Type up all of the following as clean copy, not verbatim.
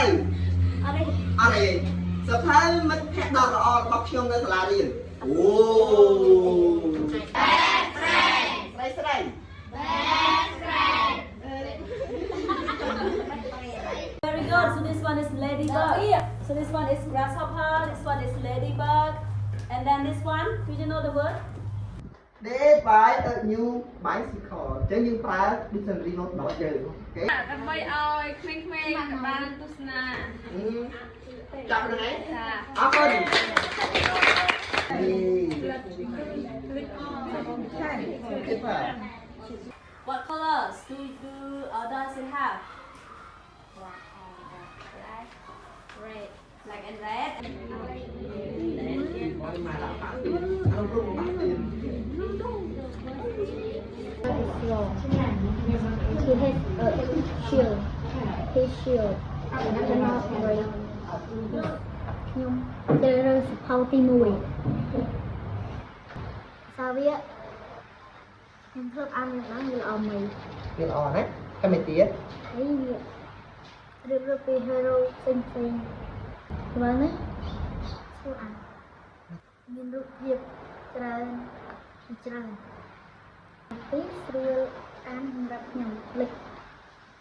ត្រូវអត់ទេសភៅមិត្តភក្តិដ៏ល្អរបស់ខ្ញុំនៅសាលារៀនអូ Best friend ស្រី Very good. So this one is ladybug. So this one is grasshopper. This one is ladybug. And then this one, do you know the word? They buy a new bicycle ចឹងយើងប្រើ dictionary មកដល់យើងអូខេដើម្បីឲ្យក្មេងៗបានទស្សនា ចាប់ហ្នឹងឯង ចា អរគុណ What colors does it have? Black, red, Black and red. មកដាក់បាក់ទៀតអនុរូបបាក់ទៀត He has a shield. His shield cannot break. ខ្ញុំទៅរើសភៅទី1សាវាខ្ញុំធ្វើអានយ៉ាងណាវាល្អមែន វាល្អណាស់តែមិនទៀត ហើយវារៀបពី hero ផ្សេងៗព្រោះណាធ្វើអានមានរូបភាពច្រើនពីស្រួលអានសម្រាប់ខ្ញុំលេខ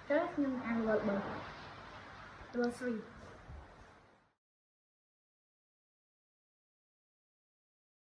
ទៅខ្ញុំអានវល់3 Rosary